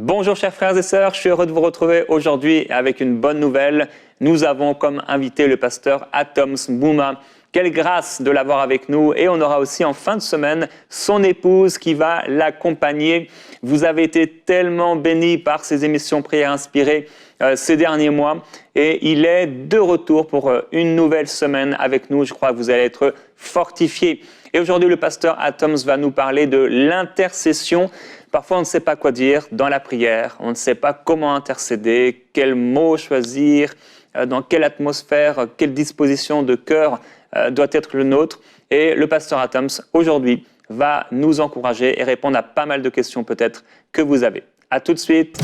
Bonjour chers frères et sœurs, je suis heureux de vous retrouver aujourd'hui avec une bonne nouvelle. Nous avons comme invité le pasteur Atoms Mbouma. Quelle grâce de l'avoir avec nous, et on aura aussi en fin de semaine son épouse qui va l'accompagner. Vous avez été tellement bénis par ces émissions Prières inspirées ces derniers mois, et il est de retour pour une nouvelle semaine avec nous. Je crois que vous allez être fortifiés. Et aujourd'hui, le pasteur Atoms va nous parler de l'intercession. Parfois, on ne sait pas quoi dire dans la prière, on ne sait pas comment intercéder, quels mots choisir, dans quelle atmosphère, quelle disposition de cœur doit être le nôtre. Et le pasteur Atoms, aujourd'hui, va nous encourager et répondre à pas mal de questions peut-être que vous avez. À tout de suite.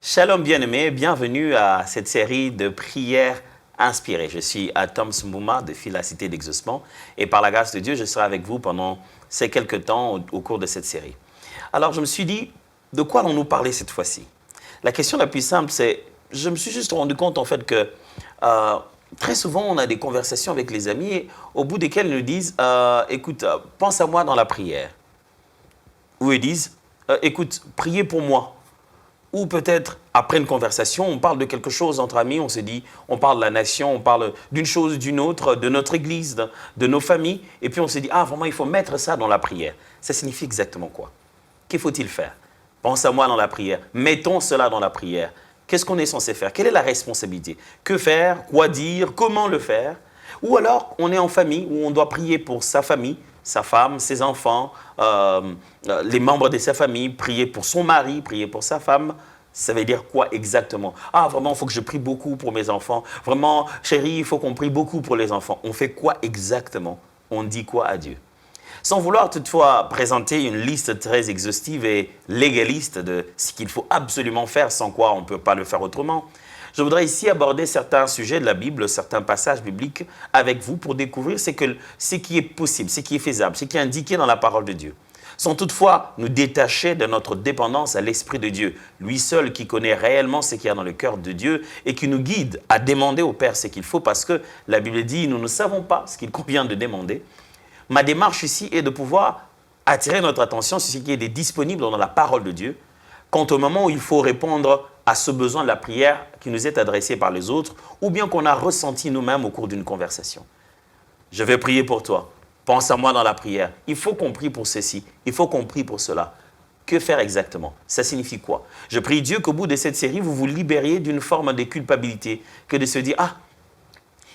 Shalom bien-aimés, bienvenue à cette série de prières inspirées. Je suis Atoms Mbouma de Fil la Cité d'Exaucement et par la grâce de Dieu, je serai avec vous pendant ces quelques temps au cours de cette série. Alors je me suis dit, de quoi allons-nous parler cette fois-ci? La question la plus simple, c'est, je me suis juste rendu compte en fait que très souvent on a des conversations avec les amis au bout desquelles ils nous disent, écoute, pense à moi dans la prière. Ou ils disent, écoute, priez pour moi. Ou peut-être, après une conversation, on parle de quelque chose entre amis, on se dit, on parle de la nation, on parle d'une chose, d'une autre, de notre église, de nos familles, et puis on se dit, ah vraiment, il faut mettre ça dans la prière. Ça signifie exactement quoi? Qu'il faut-il faire? Pense à moi dans la prière, mettons cela dans la prière. Qu'est-ce qu'on est censé faire? Quelle est la responsabilité? Que faire? Quoi dire? Comment le faire? Ou alors, on est en famille, où on doit prier pour sa famille, sa femme, ses enfants, les membres de sa famille, prier pour son mari, prier pour sa femme. Ça veut dire quoi exactement? Ah, vraiment, il faut que je prie beaucoup pour mes enfants. Vraiment, chérie, il faut qu'on prie beaucoup pour les enfants. On fait quoi exactement? On dit quoi à Dieu? Sans vouloir toutefois présenter une liste très exhaustive et légaliste de ce qu'il faut absolument faire, sans quoi on ne peut pas le faire autrement, je voudrais ici aborder certains sujets de la Bible, certains passages bibliques avec vous pour découvrir ce qui est possible, ce qui est faisable, ce qui est indiqué dans la parole de Dieu. Sans toutefois nous détacher de notre dépendance à l'Esprit de Dieu, lui seul qui connaît réellement ce qu'il y a dans le cœur de Dieu et qui nous guide à demander au Père ce qu'il faut, parce que la Bible dit, nous ne savons pas ce qu'il convient de demander. Ma démarche ici est de pouvoir attirer notre attention sur ce qui est disponible dans la parole de Dieu, quant au moment où il faut répondre à ce besoin de la prière qui nous est adressé par les autres, ou bien qu'on a ressenti nous-mêmes au cours d'une conversation. Je vais prier pour toi. Pense à moi dans la prière. Il faut qu'on prie pour ceci. Il faut qu'on prie pour cela. Que faire exactement? Ça signifie quoi? Je prie Dieu qu'au bout de cette série, vous vous libériez d'une forme de culpabilité, que de se dire, ah,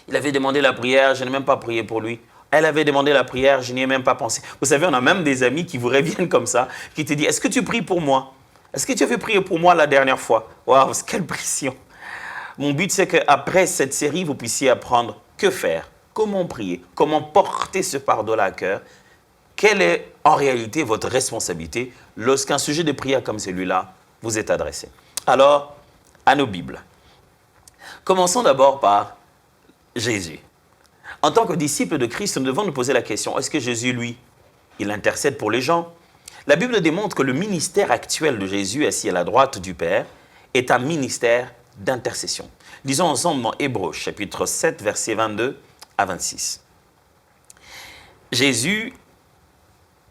il avait demandé la prière, je n'ai même pas prié pour lui. Elle avait demandé la prière, je n'y ai même pas pensé. Vous savez, on a même des amis qui vous reviennent comme ça, qui te disent, est-ce que tu pries pour moi? Est-ce que tu avais prié pour moi la dernière fois? Waouh, quelle pression! Mon but, c'est qu'après cette série, vous puissiez apprendre que faire, comment prier, comment porter ce fardeau-là à cœur. Quelle est en réalité votre responsabilité lorsqu'un sujet de prière comme celui-là vous est adressé? Alors, à nos Bibles. Commençons d'abord par Jésus. En tant que disciple de Christ, nous devons nous poser la question, est-ce que Jésus, lui, il intercède pour les gens? La Bible démontre que le ministère actuel de Jésus, assis à la droite du Père, est un ministère d'intercession. Lisons ensemble dans Hébreux, chapitre 7, versets 22 à 26. Jésus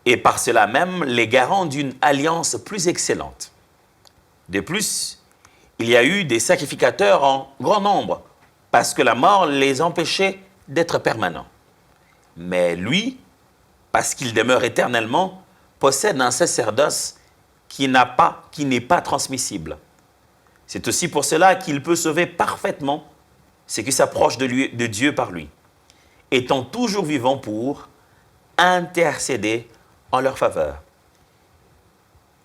est par cela même les garants d'une alliance plus excellente. De plus, il y a eu des sacrificateurs en grand nombre, parce que la mort les empêchait d'être permanents. Mais lui, parce qu'il demeure éternellement, possède un sacerdoce qui n'est pas transmissible. C'est aussi pour cela qu'il peut sauver parfaitement ceux qui s'approchent de Dieu par lui, étant toujours vivant pour intercéder en leur faveur.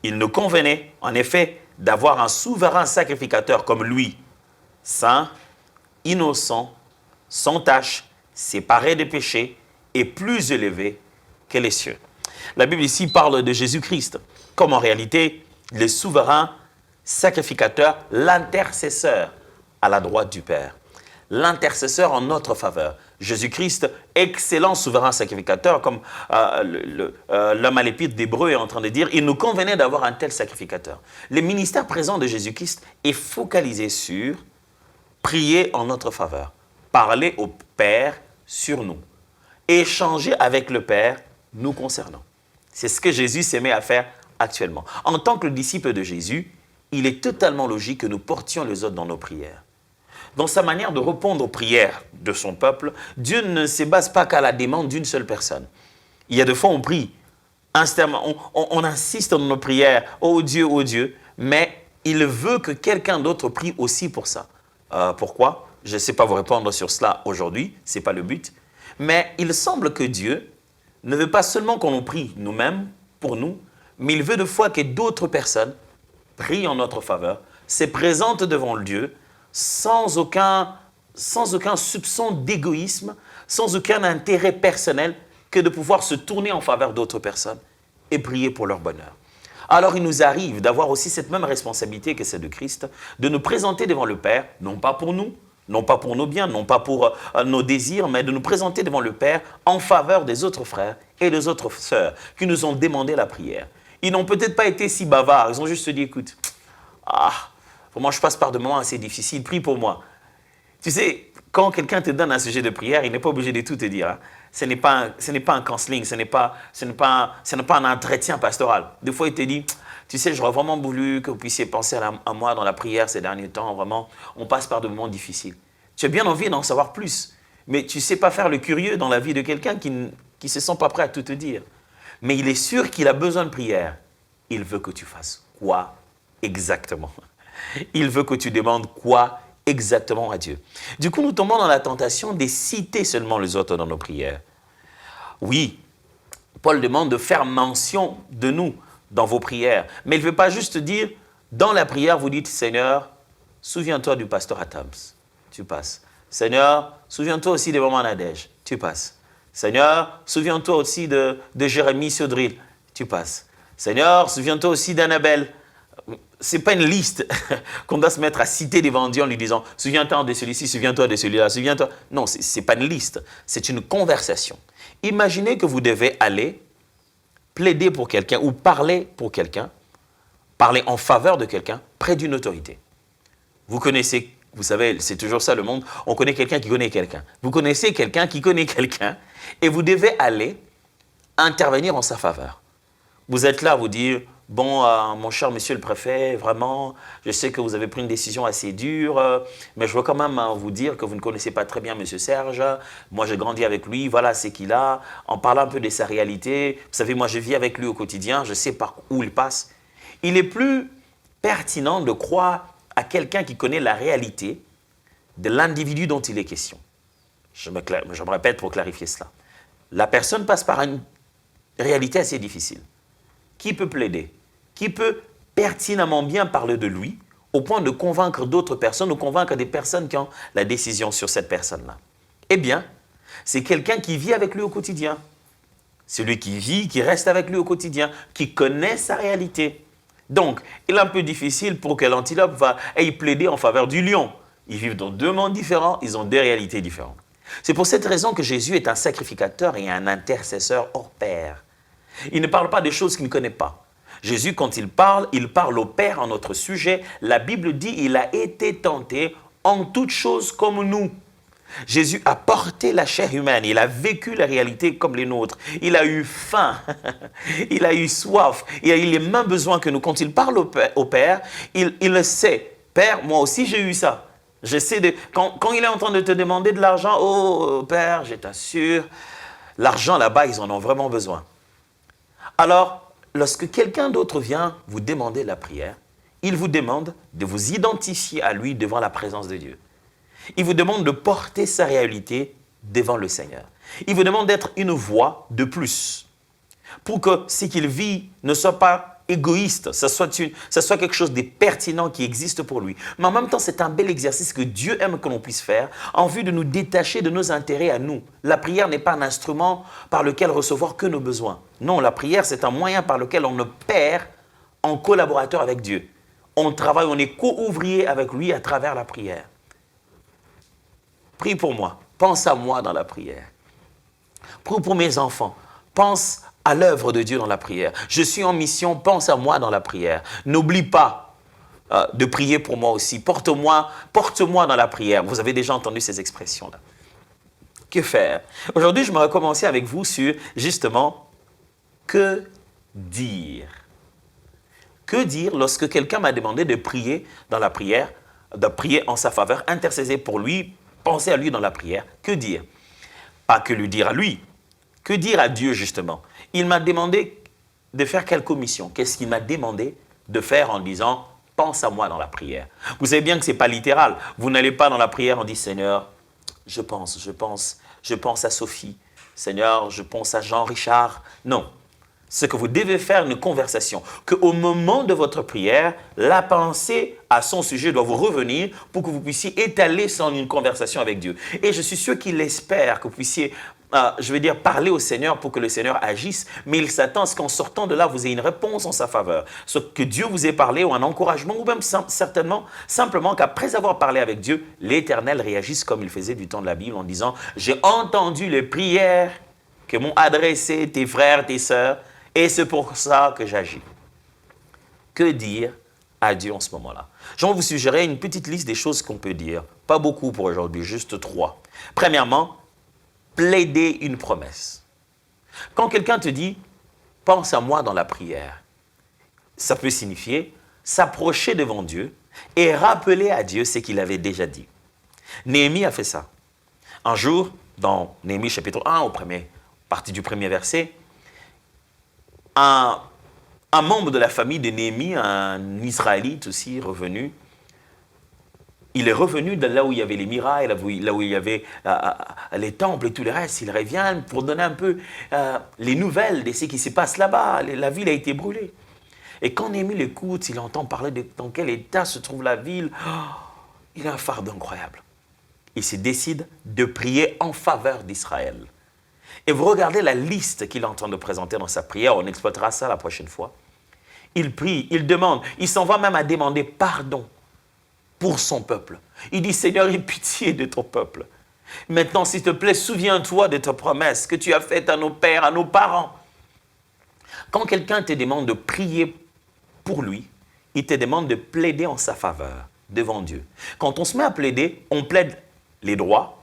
Il nous convenait, en effet, d'avoir un souverain sacrificateur comme lui, saint, innocent, sans tache, séparé des péchés et plus élevé que les cieux. La Bible ici parle de Jésus-Christ comme en réalité le souverain sacrificateur, l'intercesseur à la droite du Père. l'intercesseur en notre faveur. Jésus-Christ, excellent souverain sacrificateur, comme l'homme à l'épître d'Hébreu est en train de dire, il nous convenait d'avoir un tel sacrificateur. Le ministère présent de Jésus-Christ est focalisé sur prier en notre faveur, parler au Père sur nous, échanger avec le Père nous concernant. C'est ce que Jésus s'est mis à faire actuellement. En tant que disciple de Jésus, il est totalement logique que nous portions les autres dans nos prières. Dans sa manière de répondre aux prières de son peuple, Dieu ne se base pas qu'à la demande d'une seule personne. Il y a des fois, on prie, on insiste dans nos prières, oh Dieu, mais il veut que quelqu'un d'autre prie aussi pour ça. Pourquoi? Je ne sais pas vous répondre sur cela aujourd'hui, ce n'est pas le but. Mais il semble que Dieu ne veut pas seulement qu'on nous prie nous-mêmes, pour nous, mais il veut de fois que d'autres personnes prient en notre faveur, se présentent devant Dieu, sans aucun soupçon d'égoïsme, sans aucun intérêt personnel, que de pouvoir se tourner en faveur d'autres personnes et prier pour leur bonheur. Alors il nous arrive d'avoir aussi cette même responsabilité que celle de Christ, de nous présenter devant le Père, non pas pour nous, non pas pour nos biens, non pas pour nos désirs, mais de nous présenter devant le Père en faveur des autres frères et des autres sœurs qui nous ont demandé la prière. Ils n'ont peut-être pas été si bavards, ils ont juste dit, écoute, moi je passe par des moments assez difficiles, prie pour moi. Tu sais, quand quelqu'un te donne un sujet de prière, il n'est pas obligé de tout te dire. Hein. Ce n'est pas un counseling, ce n'est pas un entretien pastoral. Des fois, il te dit, tu sais, j'aurais vraiment voulu que vous puissiez penser à moi dans la prière ces derniers temps. Vraiment, on passe par des moments difficiles. Tu as bien envie d'en savoir plus, mais tu ne sais pas faire le curieux dans la vie de quelqu'un qui ne se sent pas prêt à tout te dire. Mais il est sûr qu'il a besoin de prière. Il veut que tu fasses quoi exactement? Il veut que tu demandes quoi exactement à Dieu. Du coup, nous tombons dans la tentation de citer seulement les autres dans nos prières. Oui, Paul demande de faire mention de nous dans vos prières. Mais il ne veut pas juste dire, dans la prière, vous dites, Seigneur, souviens-toi du pasteur Adams. Tu passes. Seigneur, souviens-toi aussi de Maman Nadège. Tu passes. Seigneur, souviens-toi aussi de Jérémie Sodril. Tu passes. Seigneur, souviens-toi aussi d'Annabelle. Ce n'est pas une liste qu'on doit se mettre à citer devant Dieu en lui disant « Souviens-toi de celui-ci, souviens-toi de celui-là, souviens-toi ». Non, ce n'est pas une liste, c'est une conversation. Imaginez que vous devez aller plaider pour quelqu'un ou parler pour quelqu'un, parler en faveur de quelqu'un près d'une autorité. Vous connaissez, vous savez, c'est toujours ça le monde, on connaît quelqu'un qui connaît quelqu'un. Vous connaissez quelqu'un qui connaît quelqu'un et vous devez aller intervenir en sa faveur. Vous êtes là à vous dire « Bon, mon cher monsieur le préfet, vraiment, je sais que vous avez pris une décision assez dure, mais je veux quand même vous dire que vous ne connaissez pas très bien monsieur Serge. Moi, j'ai grandi avec lui, voilà ce qu'il a. En parlant un peu de sa réalité, vous savez, moi, je vis avec lui au quotidien, je sais par où il passe. Il est plus pertinent de croire à quelqu'un qui connaît la réalité de l'individu dont il est question. Je me répète pour clarifier cela. La personne passe par une réalité assez difficile. Qui peut plaider? Qui peut pertinemment bien parler de lui au point de convaincre d'autres personnes ou convaincre des personnes qui ont la décision sur cette personne-là? Eh bien, c'est quelqu'un qui vit avec lui au quotidien. Celui qui vit, qui reste avec lui au quotidien, qui connaît sa réalité. Donc, il est un peu difficile pour que l'antilope aille plaider en faveur du lion. Ils vivent dans deux mondes différents, ils ont deux réalités différentes. C'est pour cette raison que Jésus est un sacrificateur et un intercesseur hors pair. Il ne parle pas des choses qu'il ne connaît pas. Jésus, quand il parle au Père en notre sujet. La Bible dit qu'il a été tenté en toutes choses comme nous. Jésus a porté la chair humaine, il a vécu la réalité comme les nôtres. Il a eu faim, il a eu soif, il a eu les mêmes besoins que nous. Quand il parle au Père, il le sait. Père, moi aussi j'ai eu ça. Quand il est en train de te demander de l'argent, oh Père, je t'assure, l'argent là-bas, ils en ont vraiment besoin. Alors, lorsque quelqu'un d'autre vient vous demander la prière, il vous demande de vous identifier à lui devant la présence de Dieu. Il vous demande de porter sa réalité devant le Seigneur. Il vous demande d'être une voix de plus pour que ce qu'il vit ne soit pas égoïste, ça soit quelque chose de pertinent qui existe pour lui. Mais en même temps, c'est un bel exercice que Dieu aime que l'on puisse faire en vue de nous détacher de nos intérêts à nous. La prière n'est pas un instrument par lequel recevoir que nos besoins. Non, la prière, c'est un moyen par lequel on opère en collaborateur avec Dieu. On travaille, on est co-ouvrier avec lui à travers la prière. prie pour moi. Pense à moi dans la prière. Prie pour mes enfants. Pense à l'œuvre de Dieu dans la prière. Je suis en mission, pense à moi dans la prière. N'oublie pas de prier pour moi aussi. Porte-moi dans la prière. Vous avez déjà entendu ces expressions-là. Que faire? Aujourd'hui, je me recommencer avec vous sur, justement, que dire? Que dire lorsque quelqu'un m'a demandé de prier dans la prière, de prier en sa faveur, intercéder pour lui, penser à lui dans la prière? Que dire? Pas que lui dire à lui. Que dire à Dieu, justement? Il m'a demandé de faire quelle commission? Qu'est-ce qu'il m'a demandé de faire en disant « pense à moi dans la prière ». Vous savez bien que ce n'est pas littéral. Vous n'allez pas dans la prière en disant « Seigneur, je pense à Sophie. Seigneur, je pense à Jean-Richard. » Non. Ce que vous devez faire, une conversation, qu'au moment de votre prière, la pensée à son sujet doit vous revenir pour que vous puissiez étaler son une conversation avec Dieu. Et je suis sûr qu'il espère que vous puissiez, parler au Seigneur pour que le Seigneur agisse, mais il s'attend à ce qu'en sortant de là, vous ayez une réponse en sa faveur. Ce que Dieu vous ait parlé ou un encouragement, ou même simplement qu'après avoir parlé avec Dieu, l'Éternel réagisse comme il faisait du temps de la Bible en disant « J'ai entendu les prières que m'ont adressées tes frères, tes sœurs, et c'est pour ça que j'agis. » Que dire à Dieu en ce moment-là? Je vais vous suggérer une petite liste des choses qu'on peut dire. Pas beaucoup pour aujourd'hui, juste 3. Premièrement, plaider une promesse. Quand quelqu'un te dit « pense à moi dans la prière », ça peut signifier s'approcher devant Dieu et rappeler à Dieu ce qu'il avait déjà dit. Néhémie a fait ça. Un jour, dans Néhémie chapitre 1, partie du premier verset, un membre de la famille de Néhémie, un Israélite aussi revenu, il est revenu de là où il y avait les murailles, là où il y avait les temples et tout le reste. Il revient pour donner un peu les nouvelles de ce qui se passe là-bas. La ville a été brûlée. Et quand Néhémie l'écoute, il entend parler de dans quel état se trouve la ville. Il a un fardeau incroyable. Il se décide de prier en faveur d'Israël. Et vous regardez la liste qu'il est en train de présenter dans sa prière, on exploitera ça la prochaine fois. Il prie, il demande, il s'en va même à demander pardon pour son peuple. Il dit, Seigneur, aie pitié de ton peuple. Maintenant, s'il te plaît, souviens-toi de ta promesse que tu as faite à nos pères, à nos parents. Quand quelqu'un te demande de prier pour lui, il te demande de plaider en sa faveur devant Dieu. Quand on se met à plaider, on plaide les droits,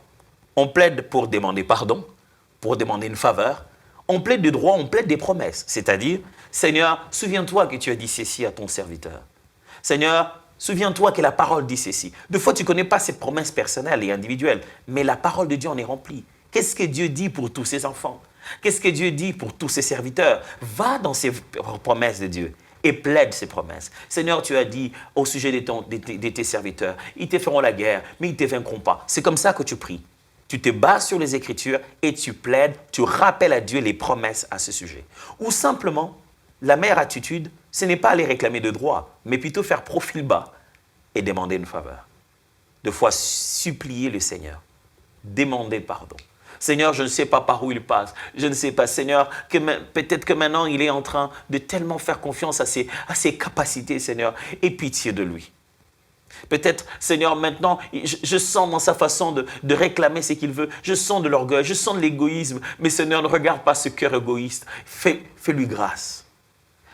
on plaide pour demander pardon, pour demander une faveur, on plaide des droits, on plaide des promesses. C'est-à-dire, Seigneur, souviens-toi que tu as dit ceci à ton serviteur. Seigneur, souviens-toi que la parole dit ceci. Des fois, tu ne connais pas ces promesses personnelles et individuelles, mais la parole de Dieu en est remplie. Qu'est-ce que Dieu dit pour tous ses enfants? Qu'est-ce que Dieu dit pour tous ses serviteurs? Va dans ces promesses de Dieu et plaide ces promesses. Seigneur, tu as dit au sujet de tes serviteurs, ils te feront la guerre, mais ils ne te vaincront pas. C'est comme ça que tu pries. Tu te bases sur les Écritures et tu plaides, tu rappelles à Dieu les promesses à ce sujet. Ou simplement, la meilleure attitude, ce n'est pas aller réclamer de droits, mais plutôt faire profil bas et demander une faveur. De fois, supplier le Seigneur, demander pardon. Seigneur, je ne sais pas par où il passe. Je ne sais pas, Seigneur, peut-être que maintenant, il est en train de tellement faire confiance à ses capacités, Seigneur. Aie pitié de lui. Peut-être, Seigneur, maintenant, je sens dans sa façon de réclamer ce qu'il veut. Je sens de l'orgueil, je sens de l'égoïsme. Mais Seigneur, ne regarde pas ce cœur égoïste. Fais-lui grâce.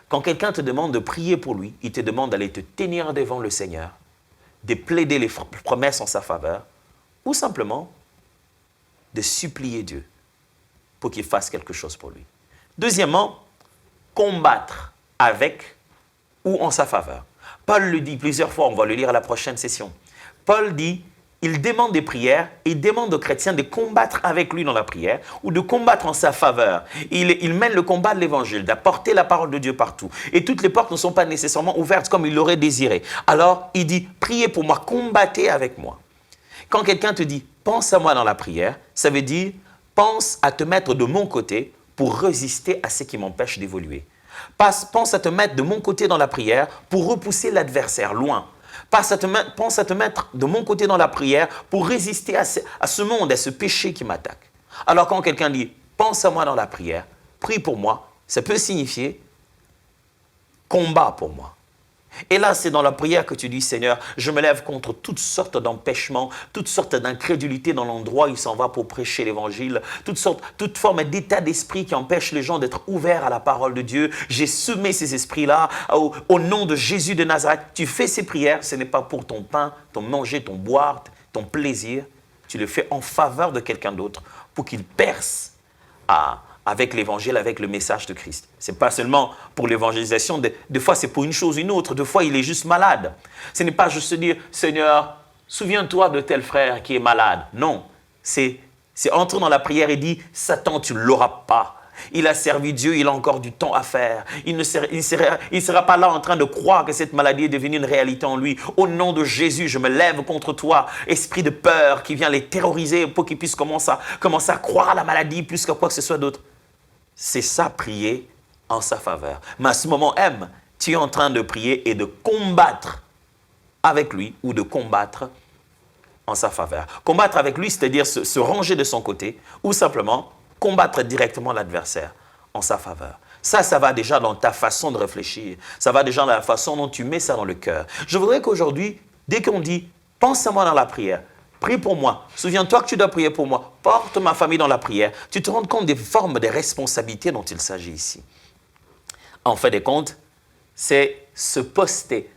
Quand quelqu'un te demande de prier pour lui, il te demande d'aller te tenir devant le Seigneur, de plaider les promesses en sa faveur, ou simplement de supplier Dieu pour qu'il fasse quelque chose pour lui. Deuxièmement, combattre avec ou en sa faveur. Paul le dit plusieurs fois, on va le lire à la prochaine session. Paul dit, il demande des prières, il demande aux chrétiens de combattre avec lui dans la prière ou de combattre en sa faveur. Il mène le combat de l'évangile, d'apporter la parole de Dieu partout. Et toutes les portes ne sont pas nécessairement ouvertes comme il l'aurait désiré. Alors, il dit, priez pour moi, combattez avec moi. Quand quelqu'un te dit, pense à moi dans la prière, ça veut dire, pense à te mettre de mon côté pour résister à ce qui m'empêche d'évoluer. Pense à te mettre de mon côté dans la prière pour repousser l'adversaire loin. Pense à te mettre de mon côté dans la prière pour résister à ce monde, à ce péché qui m'attaque. Alors quand quelqu'un dit « pense à moi dans la prière, prie pour moi », ça peut signifier « combat pour moi, Et là, c'est dans la prière que tu dis, Seigneur, je me lève contre toutes sortes d'empêchements, toutes sortes d'incrédulité dans l'endroit où il s'en va pour prêcher l'évangile, toute forme d'état d'esprit qui empêche les gens d'être ouverts à la parole de Dieu. J'ai semé ces esprits-là au nom de Jésus de Nazareth. Tu fais ces prières, ce n'est pas pour ton pain, ton manger, ton boire, ton plaisir. Tu le fais en faveur de quelqu'un d'autre pour qu'il perce avec l'évangile, avec le message de Christ. Ce n'est pas seulement pour l'évangélisation, des fois c'est pour une chose ou une autre, des fois il est juste malade. Ce n'est pas juste dire, Seigneur, souviens-toi de tel frère qui est malade. Non, c'est entrer dans la prière et dire, Satan, tu ne l'auras pas. Il a servi Dieu, il a encore du temps à faire. Il ne sera pas là en train de croire que cette maladie est devenue une réalité en lui. Au nom de Jésus, je me lève contre toi, esprit de peur qui vient les terroriser pour qu'ils puissent commencer à croire à la maladie plus qu'à quoi que ce soit d'autre. C'est ça, prier en sa faveur. Mais à ce moment même, tu es en train de prier et de combattre avec lui ou de combattre en sa faveur. Combattre avec lui, c'est-à-dire se ranger de son côté ou simplement combattre directement l'adversaire en sa faveur. Ça va déjà dans ta façon de réfléchir. Ça va déjà dans la façon dont tu mets ça dans le cœur. Je voudrais qu'aujourd'hui, dès qu'on dit « pense à moi dans la prière », prie pour moi. Souviens-toi que tu dois prier pour moi. Porte ma famille dans la prière. Tu te rends compte des formes de responsabilités dont il s'agit ici. En fait des comptes, c'est se poster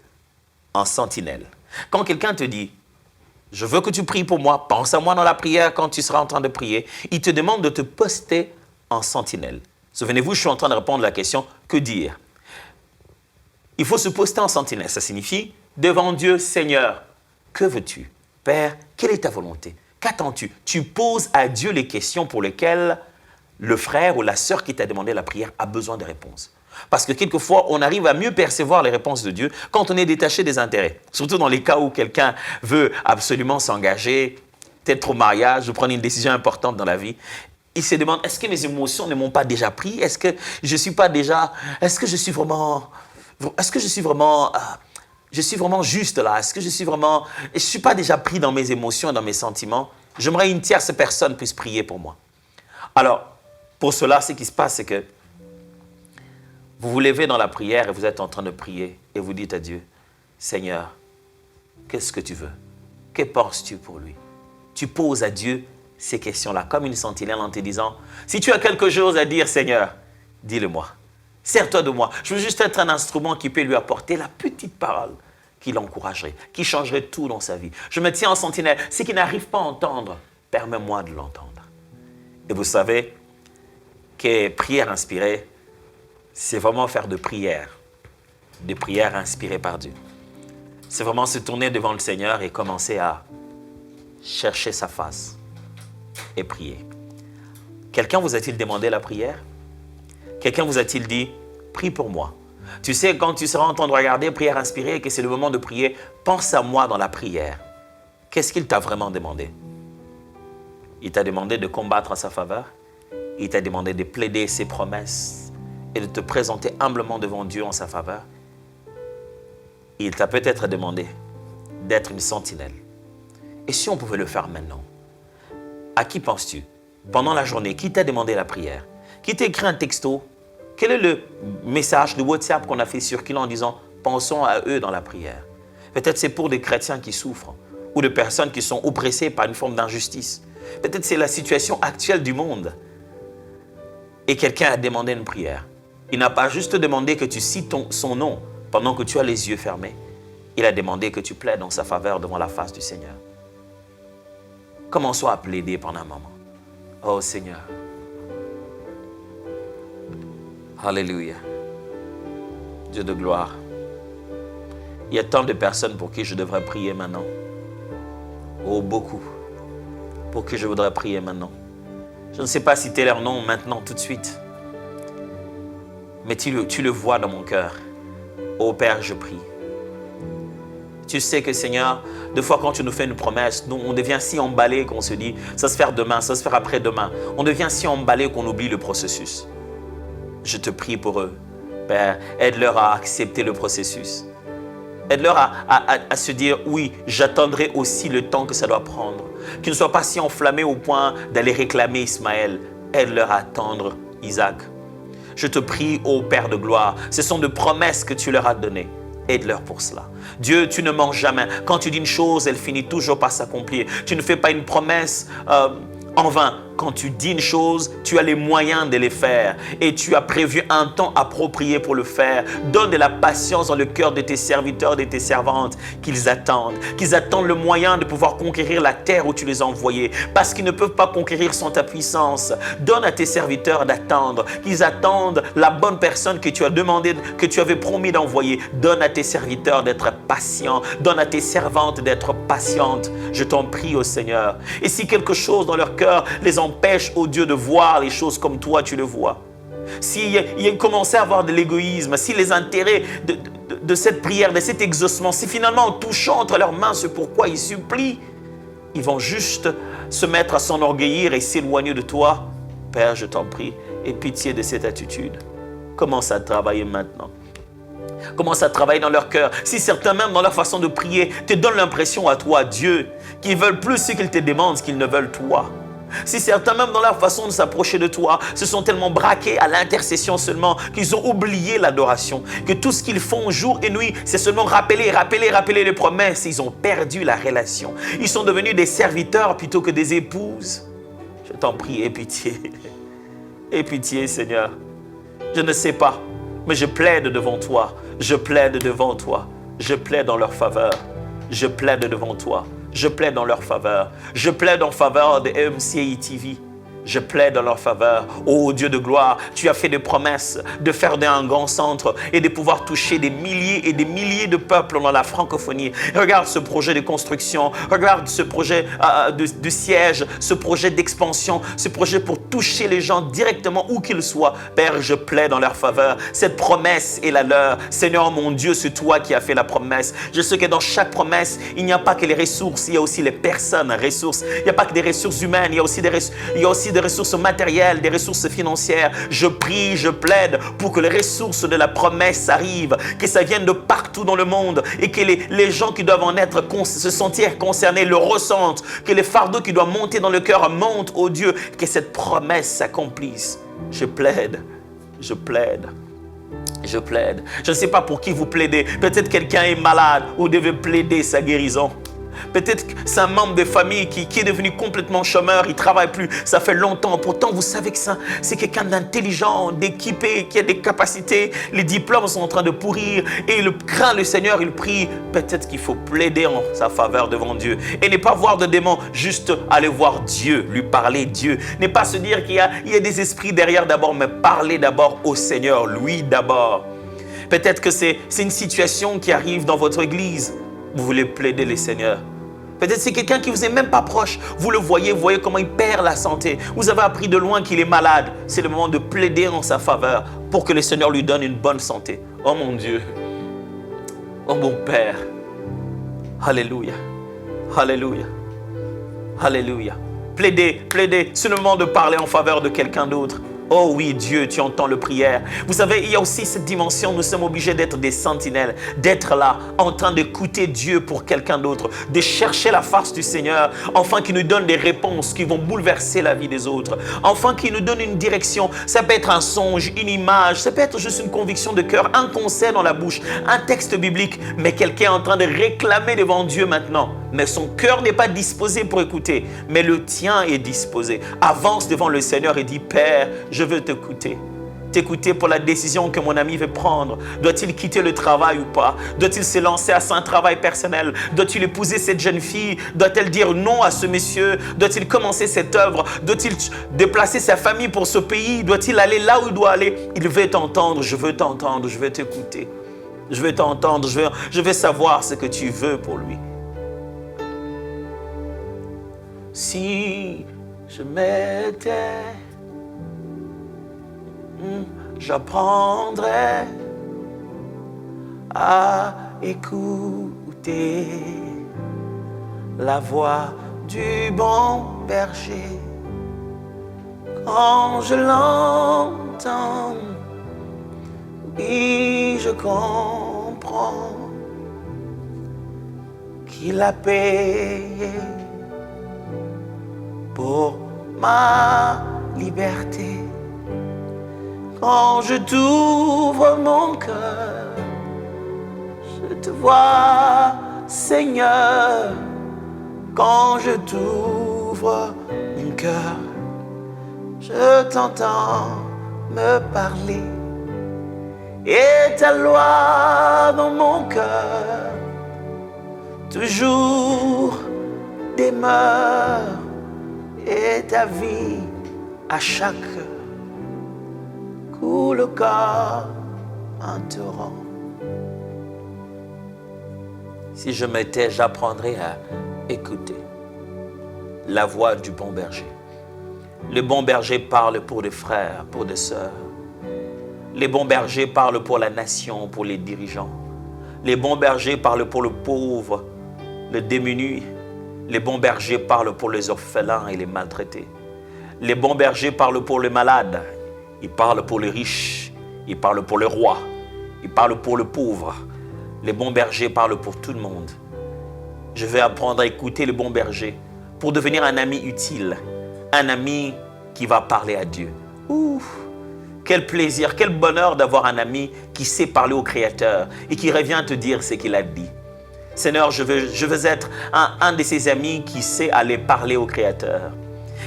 en sentinelle. Quand quelqu'un te dit « je veux que tu pries pour moi, pense à moi dans la prière quand tu seras en train de prier », il te demande de te poster en sentinelle. Souvenez-vous, je suis en train de répondre à la question « que dire ?» Il faut se poster en sentinelle. Ça signifie devant Dieu, Seigneur, que veux-tu ? Père, quelle est ta volonté? Qu'attends-tu? Tu poses à Dieu les questions pour lesquelles le frère ou la sœur qui t'a demandé la prière a besoin de réponses. Parce que quelquefois, on arrive à mieux percevoir les réponses de Dieu quand on est détaché des intérêts. Surtout dans les cas où quelqu'un veut absolument s'engager, peut-être au mariage ou prendre une décision importante dans la vie. Il se demande, est-ce que mes émotions ne m'ont pas déjà pris? Est-ce que je suis vraiment juste là? Est-ce que je ne suis pas déjà pris dans mes émotions et dans mes sentiments? J'aimerais une tierce personne puisse prier pour moi. Alors, pour cela, ce qui se passe, c'est que vous vous levez dans la prière et vous êtes en train de prier et vous dites à Dieu, Seigneur, qu'est-ce que tu veux? Que penses-tu pour lui? Tu poses à Dieu ces questions-là, comme une sentinelle en te disant, si tu as quelque chose à dire, Seigneur, dis-le-moi. Sers-toi de moi. Je veux juste être un instrument qui peut lui apporter la petite parole qui l'encouragerait, qui changerait tout dans sa vie. Je me tiens en sentinelle. Ce qu'il n'arrive pas à entendre, permets-moi de l'entendre. Et vous savez que prière inspirée, c'est vraiment faire des prières inspirées par Dieu. C'est vraiment se tourner devant le Seigneur et commencer à chercher sa face et prier. Quelqu'un vous a-t-il demandé la prière? Quelqu'un vous a-t-il dit, prie pour moi? Tu sais, quand tu seras en train de regarder prière inspirée et que c'est le moment de prier, pense à moi dans la prière. Qu'est-ce qu'il t'a vraiment demandé? Il t'a demandé de combattre en sa faveur. Il t'a demandé de plaider ses promesses et de te présenter humblement devant Dieu en sa faveur. Il t'a peut-être demandé d'être une sentinelle. Et si on pouvait le faire maintenant? À qui penses-tu? Pendant la journée, qui t'a demandé la prière? Qui t'a écrit un texto? Quel est le message de WhatsApp qu'on a fait circuler en disant « pensons à eux dans la prière ». Peut-être c'est pour des chrétiens qui souffrent ou des personnes qui sont oppressées par une forme d'injustice. Peut-être c'est la situation actuelle du monde. Et quelqu'un a demandé une prière. Il n'a pas juste demandé que tu cites son nom pendant que tu as les yeux fermés. Il a demandé que tu plaides en sa faveur devant la face du Seigneur. Commençons à plaider pendant un moment. Oh Seigneur. Alléluia. Dieu de gloire. Il y a tant de personnes pour qui je devrais prier maintenant. Oh, beaucoup. Pour qui je voudrais prier maintenant. Je ne sais pas citer leur nom maintenant, tout de suite. Mais tu le vois dans mon cœur. Oh Père, je prie. Tu sais que Seigneur, des fois quand tu nous fais une promesse, nous, on devient si emballé qu'on se dit, ça se fait demain, ça se fera après-demain. On devient si emballé qu'on oublie le processus. Je te prie pour eux. Père, aide-leur à accepter le processus. Aide-leur à se dire, oui, j'attendrai aussi le temps que ça doit prendre. Qu'ils ne soient pas si enflammés au point d'aller réclamer Ismaël. Aide-leur à attendre Isaac. Je te prie, ô Père de gloire, ce sont des promesses que tu leur as données. aide-leur pour cela. Dieu, tu ne mens jamais. Quand tu dis une chose, elle finit toujours par s'accomplir. Tu ne fais pas une promesse en vain. Quand tu dis une chose, tu as les moyens de les faire et tu as prévu un temps approprié pour le faire. Donne de la patience dans le cœur de tes serviteurs, de tes servantes qu'ils attendent le moyen de pouvoir conquérir la terre où tu les as envoyés parce qu'ils ne peuvent pas conquérir sans ta puissance. Donne à tes serviteurs d'attendre, qu'ils attendent la bonne personne que tu as demandé, que tu avais promis d'envoyer. Donne à tes serviteurs d'être patients, donne à tes servantes d'être patientes. Je t'en prie, ô Seigneur. Et si quelque chose dans leur cœur les empêche, ô Dieu, de voir les choses comme toi tu le vois. S'ils commençaient à avoir de l'égoïsme, si les intérêts de cette prière, de cet exaucement, si finalement en touchant entre leurs mains ce pourquoi ils supplient, ils vont juste se mettre à s'enorgueillir et s'éloigner de toi, Père, je t'en prie, aie pitié de cette attitude. Commence à travailler maintenant. Commence à travailler dans leur cœur. Si certains même dans leur façon de prier te donnent l'impression à toi, Dieu, qu'ils veulent plus ce qu'ils te demandent qu'ils ne veulent toi. Si certains même dans leur façon de s'approcher de toi se sont tellement braqués à l'intercession seulement qu'ils ont oublié l'adoration, que tout ce qu'ils font jour et nuit c'est seulement rappeler les promesses, ils ont perdu la relation. Ils sont devenus des serviteurs plutôt que des épouses. Je t'en prie, aie pitié. Aie pitié, Seigneur. Je ne sais pas, mais je plaide devant toi. Je plaide devant toi. Je plaide en leur faveur. Je plaide devant toi. Je plaide en leur faveur. Je plaide en faveur de MCA TV. Je plaide en leur faveur. Ô Dieu de gloire, tu as fait des promesses de faire un grand centre et de pouvoir toucher des milliers et des milliers de peuples dans la francophonie. Regarde ce projet de construction, regarde ce projet de siège, ce projet d'expansion, ce projet pour toucher les gens directement où qu'ils soient. Père, je plaide en leur faveur. Cette promesse est la leur. Seigneur mon Dieu, c'est toi qui as fait la promesse. Je sais que dans chaque promesse, il n'y a pas que les ressources, il y a aussi les personnes ressources. Il n'y a pas que des ressources humaines, il y a aussi des ressources matérielles, des ressources financières. Je prie, je plaide pour que les ressources de la promesse arrivent, que ça vienne de partout dans le monde et que les gens qui doivent en être, se sentir concernés le ressentent, que les fardeaux qui doivent monter dans le cœur montent au Dieu, que cette promesse s'accomplisse. Je plaide, je plaide. Je plaide. Je ne sais pas pour qui vous plaidez. Peut-être quelqu'un est malade, vous devez plaider sa guérison. Peut-être que c'est un membre de famille qui est devenu complètement chômeur, il ne travaille plus, ça fait longtemps. Pourtant, vous savez que c'est quelqu'un d'intelligent, d'équipé, qui a des capacités. Les diplômes sont en train de pourrir et il craint le Seigneur, il prie. Peut-être qu'il faut plaider en sa faveur devant Dieu. Et ne pas voir de démons, juste aller voir Dieu, lui parler Dieu. Ne pas se dire qu'il y a des esprits derrière d'abord, mais parler d'abord au Seigneur, lui d'abord. Peut-être que c'est une situation qui arrive dans votre église. Vous voulez plaider le Seigneur. Peut-être c'est quelqu'un qui vous est même pas proche. Vous le voyez, vous voyez comment il perd la santé. Vous avez appris de loin qu'il est malade. C'est le moment de plaider en sa faveur pour que le Seigneur lui donne une bonne santé. Oh mon Dieu. Oh mon Père. Alléluia. Alléluia. Alléluia. Plaider, plaider. C'est le moment de parler en faveur de quelqu'un d'autre. Oh oui, Dieu, tu entends le prière. Vous savez, il y a aussi cette dimension, nous sommes obligés d'être des sentinelles, d'être là, en train d'écouter Dieu pour quelqu'un d'autre, de chercher la face du Seigneur, afin qu'il nous donne des réponses qui vont bouleverser la vie des autres, afin qu'il nous donne une direction. Ça peut être un songe, une image, ça peut être juste une conviction de cœur, un conseil dans la bouche, un texte biblique, mais quelqu'un est en train de réclamer devant Dieu maintenant. Mais son cœur n'est pas disposé pour écouter, mais le tien est disposé. Avance devant le Seigneur et dis, Père, je veux t'écouter. T'écouter pour la décision que mon ami veut prendre. Doit-il quitter le travail ou pas? Doit-il se lancer à un travail personnel? Doit-il épouser cette jeune fille? Doit-elle dire non à ce monsieur? Doit-il commencer cette œuvre? Doit-il déplacer sa famille pour ce pays? Doit-il aller là où il doit aller? Il veut t'entendre, je veux t'entendre, je veux t'écouter. Je veux t'entendre, je veux savoir ce que tu veux pour lui. Si je m'étais, j'apprendrais à écouter la voix du bon berger. Quand je l'entends, oui, je comprends qu'il a payé pour ma liberté. Quand je t'ouvre mon cœur, je te vois, Seigneur, quand je t'ouvre mon cœur, je t'entends me parler et ta loi dans mon cœur toujours demeure et ta vie à chaque coule comme un torrent. Si je m'étais, j'apprendrais à écouter la voix du bon berger. Le bon berger parle pour des frères, pour des sœurs. Les bons bergers parlent pour la nation, pour les dirigeants. Les bons bergers parlent pour le pauvre, le démuni. Les bons bergers parlent pour les orphelins et les maltraités. Les bons bergers parlent pour les malades. Ils parlent pour les riches. Ils parlent pour le roi. Ils parlent pour le pauvre. Les bons bergers parlent pour tout le monde. Je vais apprendre à écouter le bon berger pour devenir un ami utile. Un ami qui va parler à Dieu. Ouh, quel plaisir, quel bonheur d'avoir un ami qui sait parler au Créateur et qui revient te dire ce qu'il a dit. Seigneur, je veux être un de ces amis qui sait aller parler au Créateur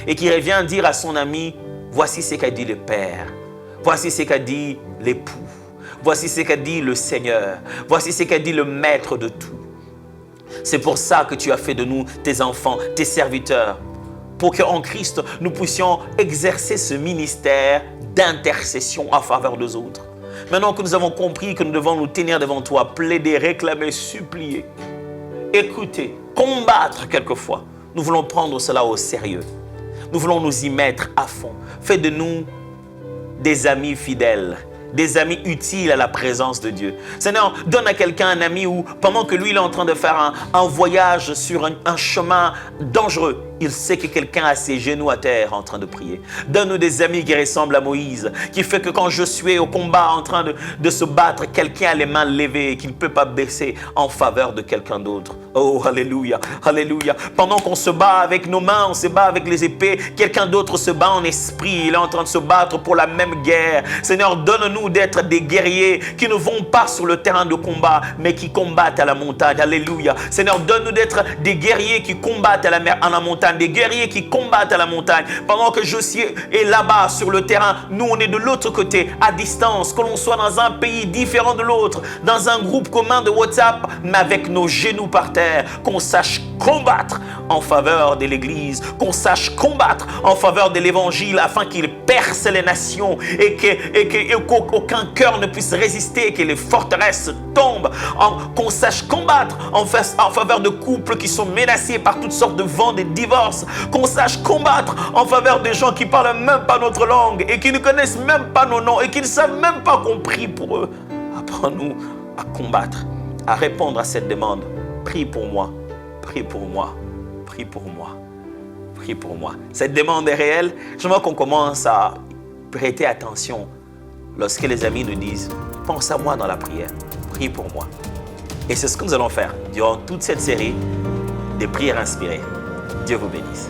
et qui revient dire à son ami, voici ce qu'a dit le Père, voici ce qu'a dit l'époux, voici ce qu'a dit le Seigneur, voici ce qu'a dit le Maître de tout. C'est pour ça que tu as fait de nous tes enfants, tes serviteurs, pour qu'en Christ, nous puissions exercer ce ministère d'intercession en faveur des autres. Maintenant que nous avons compris que nous devons nous tenir devant toi, plaider, réclamer, supplier, écouter, combattre quelquefois, nous voulons prendre cela au sérieux. Nous voulons nous y mettre à fond. Fais de nous des amis fidèles, des amis utiles à la présence de Dieu. Seigneur, donne à quelqu'un un ami où, pendant que lui il est en train de faire un voyage sur un chemin dangereux, il sait que quelqu'un a ses genoux à terre en train de prier. Donne-nous des amis qui ressemblent à Moïse, qui fait que quand Josué est au combat en train de se battre, quelqu'un a les mains levées et qu'il ne peut pas baisser en faveur de quelqu'un d'autre. Oh, alléluia, alléluia. Pendant qu'on se bat avec nos mains, on se bat avec les épées, quelqu'un d'autre se bat en esprit, il est en train de se battre pour la même guerre. Seigneur, donne-nous d'être des guerriers qui ne vont pas sur le terrain de combat, mais qui combattent à la montagne. Alléluia. Seigneur, donne-nous d'être des guerriers qui combattent à la montagne, des guerriers qui combattent à la montagne. Pendant que Josué est là-bas sur le terrain, nous on est de l'autre côté, à distance, que l'on soit dans un pays différent de l'autre, dans un groupe commun de WhatsApp, mais avec nos genoux par terre, qu'on sache combattre en faveur de l'Église, qu'on sache combattre en faveur de l'Évangile afin qu'il perce les nations et qu'aucun cœur ne puisse résister, que les forteresses tombent, qu'on sache combattre en faveur de couples qui sont menacés par toutes sortes de vents de divorce, qu'on sache combattre en faveur des gens qui ne parlent même pas notre langue et qui ne connaissent même pas nos noms et qui ne savent même pas qu'on prie pour eux. Apprends-nous à combattre, à répondre à cette demande. Prie pour moi, prie pour moi, prie pour moi, prie pour moi. Cette demande est réelle. J'aimerais qu'on commence à prêter attention lorsque les amis nous disent « Pense à moi dans la prière, prie pour moi ». Et c'est ce que nous allons faire durant toute cette série des prières inspirées. Dieu vous bénisse.